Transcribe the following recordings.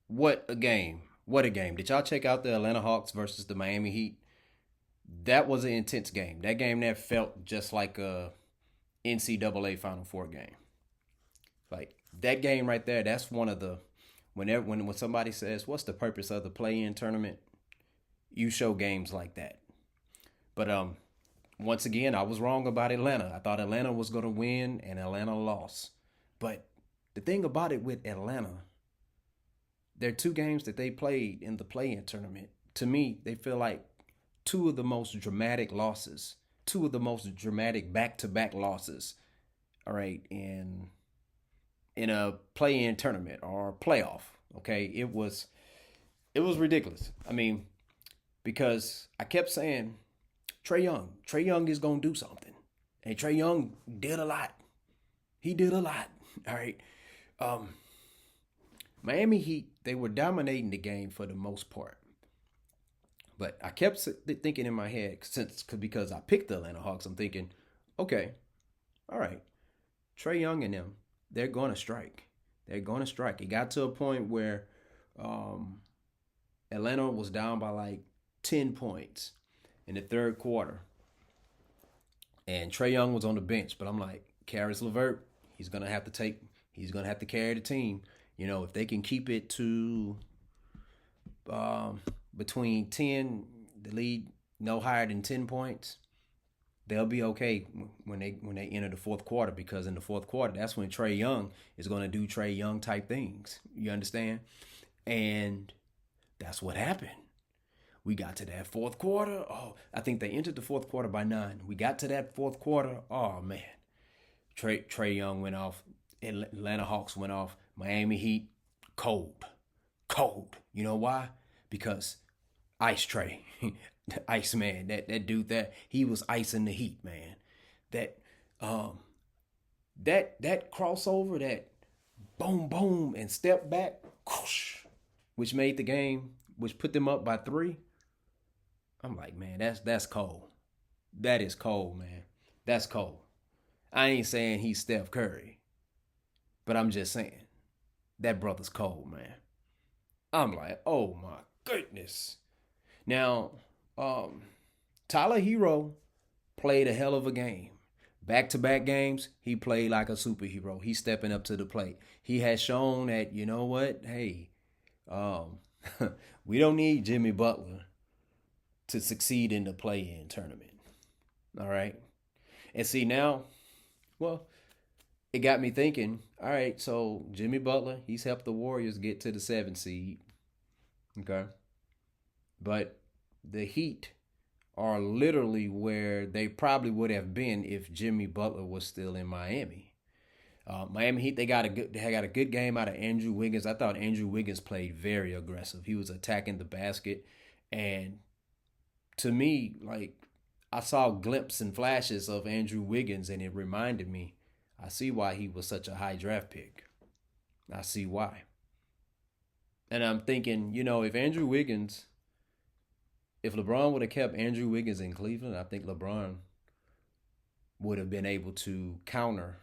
What a game. What a game. Did y'all check out the Atlanta Hawks versus the Miami Heat? That was an intense game. That game there felt just like a NCAA Final Four game. Like that game right there, that's one of the when somebody says, "What's the purpose of the play-in tournament?" You show games like that. But once again, I was wrong about Atlanta. I thought Atlanta was going to win, and Atlanta lost. But the thing about it with Atlanta, there are two games that they played in the play-in tournament. To me, they feel like two of the most dramatic losses, two of the most dramatic back-to-back losses. All right, in a play-in tournament or playoff. Okay, it was ridiculous. I mean, because I kept saying Trey Young is gonna do something, and Trey Young did a lot. He did a lot. All right. Um, Miami Heat, they were dominating the game for the most part. But I kept thinking in my head because I picked the Atlanta Hawks. I'm thinking, okay, all right, Trey Young and them, they're gonna strike. They're gonna strike. It got to a point where um, Atlanta was down by like 10 points in the third quarter, and Trey Young was on the bench. But I'm like, Caris LeVert, he's gonna have to take. He's gonna have to carry the team. If they can keep it to um, between 10, the lead no higher than 10 points, they'll be okay when they enter the fourth quarter, because in the fourth quarter, that's when Trey Young is going to do Trey Young type things. You understand? And that's what happened. We got to that fourth quarter. Oh, I think they entered the fourth quarter by 9. We got to that fourth quarter. Oh man, Trey Young went off. Atlanta Hawks went off. Miami Heat cold, cold. You know why? Because Ice Trey, the Ice Man, that dude, that he was icing the Heat, man. That um that crossover, that boom boom and step back, whoosh, which made the game, which put them up by 3. I'm like, man, that's cold. That is cold, man. That's cold. I ain't saying he's Steph Curry, but I'm just saying that brother's cold, man. I'm like, oh my goodness. Now, um, Tyler Hero played a hell of a game. Back to back games, he played like a superhero. He's stepping up to the plate. He has shown that, you know what? Hey, um, we don't need Jimmy Butler to succeed in the play in tournament. All right. And see, now, well, it got me thinking, all right, so Jimmy Butler, he's helped the Warriors get to the 7th seed. Okay. But the Heat are literally where they probably would have been if Jimmy Butler was still in Miami. Miami Heat, they got a good game out of Andrew Wiggins. I thought Andrew Wiggins played very aggressive. He was attacking the basket, and to me, like, I saw glimpses and flashes of Andrew Wiggins, and it reminded me. I see why he was such a high draft pick. I see why, and I'm thinking, if LeBron would have kept Andrew Wiggins in Cleveland, I think LeBron would have been able to counter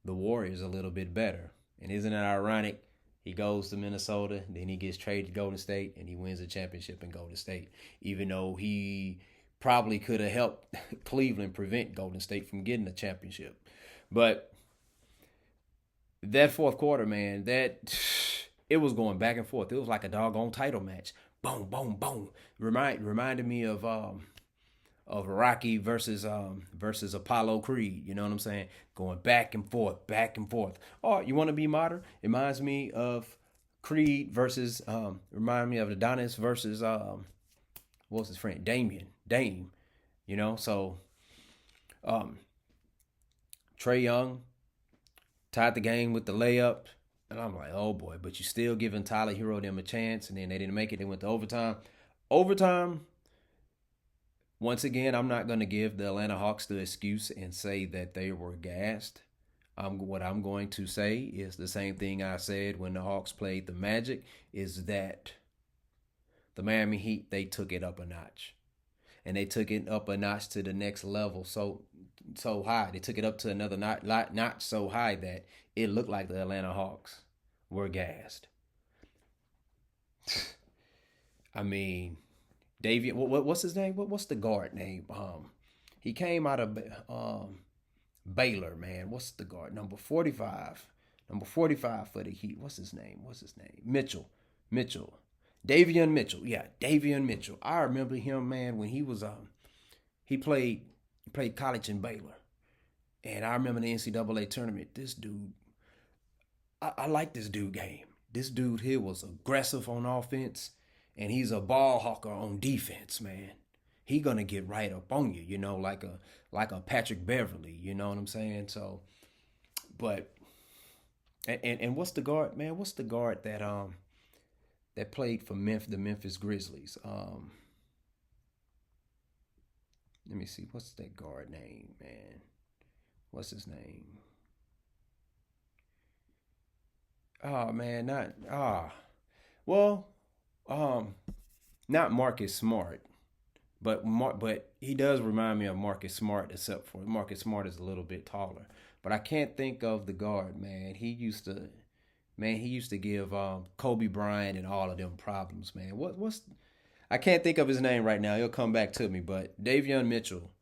the Warriors a little bit better. And isn't it ironic? He goes to Minnesota, then he gets traded to Golden State, and he wins a championship in Golden State, even though he probably could have helped Cleveland prevent Golden State from getting a championship. But that fourth quarter, man, that it was going back and forth. It was like a doggone title match. Boom, boom, boom. Reminded me of Rocky versus Apollo Creed. You know what I'm saying? Going back and forth, back and forth. Oh, you want to be modern? It reminds me of Creed versus remind me of Adonis versus what's his friend Dame. So um, Trey Young tied the game with the layup, and I'm like, oh boy, but you still giving Tyler Hero them a chance, and then they didn't make it. They went to overtime. Overtime, once again, I'm not going to give the Atlanta Hawks the excuse and say that they were gassed. What I'm going to say is the same thing I said when the Hawks played the Magic, is that the Miami Heat, they took it up a notch. And they took it up a notch to the next level, so high. They took it up to another notch so high that it looked like the Atlanta Hawks were gassed. I mean, Davian, what's his name? What's the guard name? He came out of Baylor, man. What's the guard? Number 45. Number 45 for the Heat. What's his name? Mitchell. Mitchell. Davion Mitchell. Yeah, Davion Mitchell. I remember him, man, when he played college in Baylor. And I remember the NCAA tournament. This dude, I like this dude game. This dude here was aggressive on offense, and he's a ball hawker on defense, man. He gonna get right up on you, like a Patrick Beverly, you know what I'm saying? So, but and what's the guard, man? What's the guard that played for the Memphis Grizzlies? Let me see, what's that guard name, man? What's his name? Oh man, not well, um, not Marcus Smart, but he does remind me of Marcus Smart, except for Marcus Smart is a little bit taller. But I can't think of the guard, man. He used to give Kobe Bryant and all of them problems, man. What's I can't think of his name right now. He'll come back to me. But Davion Mitchell,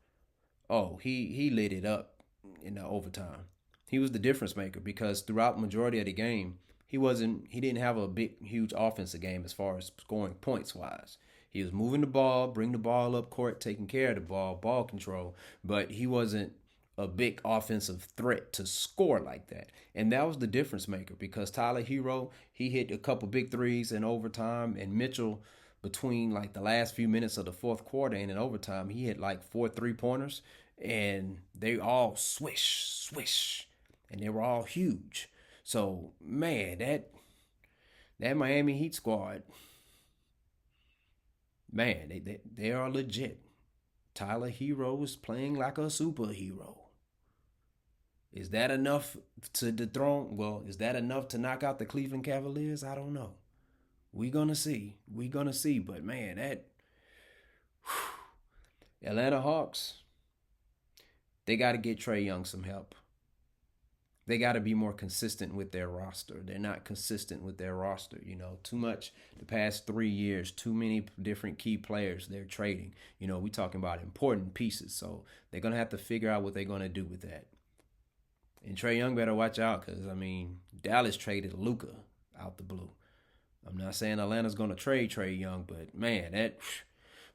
oh, he lit it up in the overtime. He was the difference maker because throughout the majority of the game, he didn't have a big huge offensive game as far as scoring points wise. He was moving the ball, bring the ball up court, taking care of the ball control, but he wasn't a big offensive threat to score like that. And that was the difference maker because Tyler Hero, he hit a couple big threes in overtime, and Mitchell, between like the last few minutes of the fourth quarter and in overtime, he hit like 4 3-pointers, and they all swish, swish, and they were all huge. So man, that Miami Heat squad, man, they are legit. Tyler Hero is playing like a superhero. Is that enough to dethrone? Well, is that enough to knock out the Cleveland Cavaliers? I don't know. We gonna see. We gonna see. But man, that Atlanta Hawks, they got to get Trae Young some help. They got to be more consistent with their roster. They're not consistent with their roster. Too much the past 3 years, too many different key players they're trading. We talking about important pieces. So they're going to have to figure out what they're going to do with that. And Trae Young better watch out because, Dallas traded Luka out the blue. I'm not saying Atlanta's going to trade Trae Young, but man,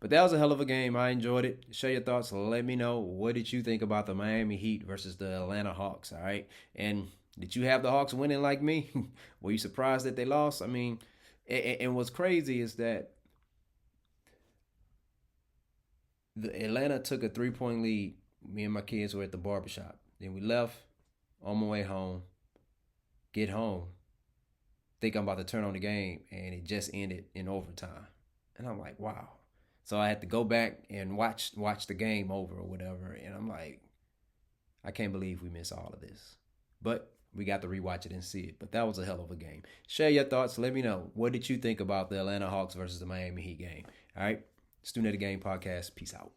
but that was a hell of a game. I enjoyed it. Share your thoughts. Let me know. What did you think about the Miami Heat versus the Atlanta Hawks? All right. And did you have the Hawks winning like me? Were you surprised that they lost? And what's crazy is that the Atlanta took a 3-point lead. Me and my kids were at the barbershop. Then we left on my way home. Get home. Think I'm about to turn on the game, and it just ended in overtime. And I'm like, wow. So I had to go back and watch the game over or whatever. And I'm like, I can't believe we missed all of this. But we got to rewatch it and see it. But that was a hell of a game. Share your thoughts. Let me know. What did you think about the Atlanta Hawks versus the Miami Heat game? All right. Student of the Game podcast. Peace out.